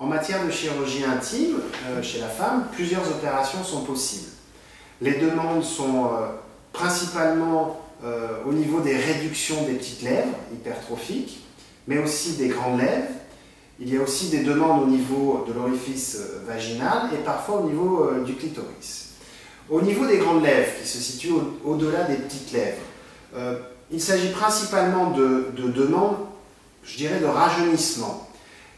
En matière de chirurgie intime, chez la femme, plusieurs opérations sont possibles. Les demandes sont principalement au niveau des réductions des petites lèvres hypertrophiques, mais aussi des grandes lèvres. Il y a aussi des demandes au niveau de l'orifice vaginal et parfois au niveau du clitoris. Au niveau des grandes lèvres, qui se situent au-delà des petites lèvres, il s'agit principalement de demandes, je dirais, de rajeunissement.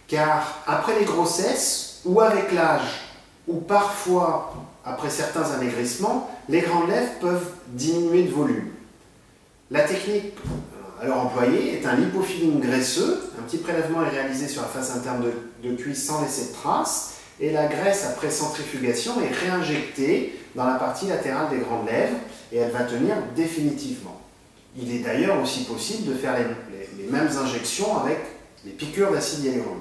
Car après les grossesses, ou avec l'âge, ou parfois après certains amaigrissements, les grandes lèvres peuvent diminuer de volume. La technique alors employée est un lipofilling graisseux. Un petit prélèvement est réalisé sur la face interne de cuisse sans laisser de traces, et la graisse après centrifugation est réinjectée dans la partie latérale des grandes lèvres et elle va tenir définitivement. Il est d'ailleurs aussi possible de faire les mêmes injections avec les piqûres d'acide hyaluronique.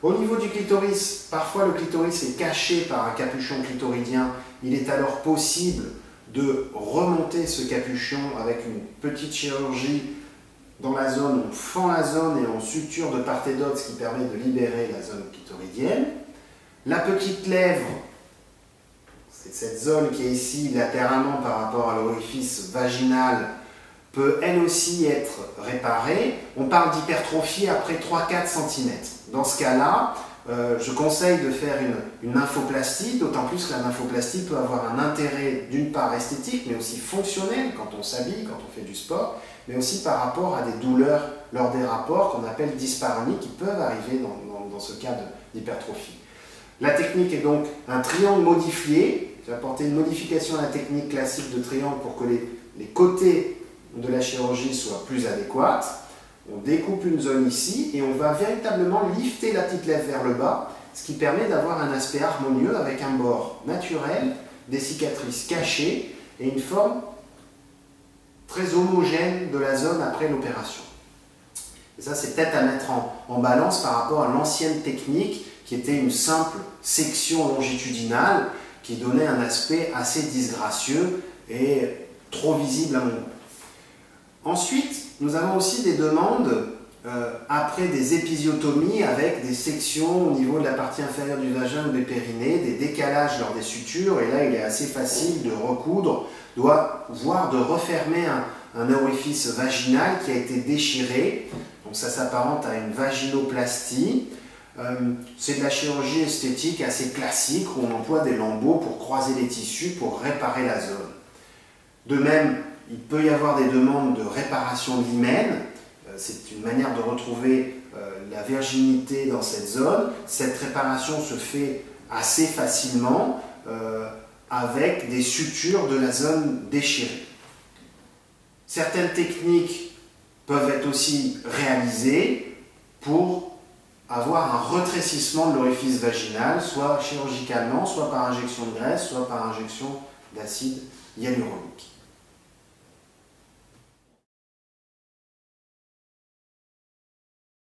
Au niveau du clitoris, parfois le clitoris est caché par un capuchon clitoridien. Il est alors possible de remonter ce capuchon avec une petite chirurgie dans la zone. On fend la zone et on suture de part et d'autre, ce qui permet de libérer la zone clitoridienne. La petite lèvre, c'est cette zone qui est ici latéralement par rapport à l'orifice vaginal, peut elle aussi être réparée. On parle d'hypertrophie après 3-4 cm. Dans ce cas-là, je conseille de faire une nymphoplastie, d'autant plus que la nymphoplastie peut avoir un intérêt d'une part esthétique, mais aussi fonctionnel quand on s'habille, quand on fait du sport, mais aussi par rapport à des douleurs lors des rapports qu'on appelle dyspareunie qui peuvent arriver dans ce cas d'hypertrophie. La technique est donc un triangle modifié. J'ai apporté une modification à la technique classique de triangle pour que les côtés de la chirurgie soit plus adéquate. On découpe une zone ici et on va véritablement lifter la petite lèvre vers le bas, ce qui permet d'avoir un aspect harmonieux avec un bord naturel, des cicatrices cachées et une forme très homogène de la zone après l'opération. Et ça, c'est peut-être à mettre en balance par rapport à l'ancienne technique qui était une simple section longitudinale qui donnait un aspect assez disgracieux et trop visible à mon goût. Ensuite, nous avons aussi des demandes après des épisiotomies avec des sections au niveau de la partie inférieure du vagin ou des périnées, des décalages lors des sutures, et là il est assez facile de recoudre, voire de refermer un orifice vaginal qui a été déchiré. Donc ça s'apparente à une vaginoplastie. C'est de la chirurgie esthétique assez classique où on emploie des lambeaux pour croiser les tissus pour réparer la zone. De même, il peut y avoir des demandes de réparation de l'hymen. C'est une manière de retrouver la virginité dans cette zone. Cette réparation se fait assez facilement avec des sutures de la zone déchirée. Certaines techniques peuvent être aussi réalisées pour avoir un retrécissement de l'orifice vaginal, soit chirurgicalement, soit par injection de graisse, soit par injection d'acide hyaluronique.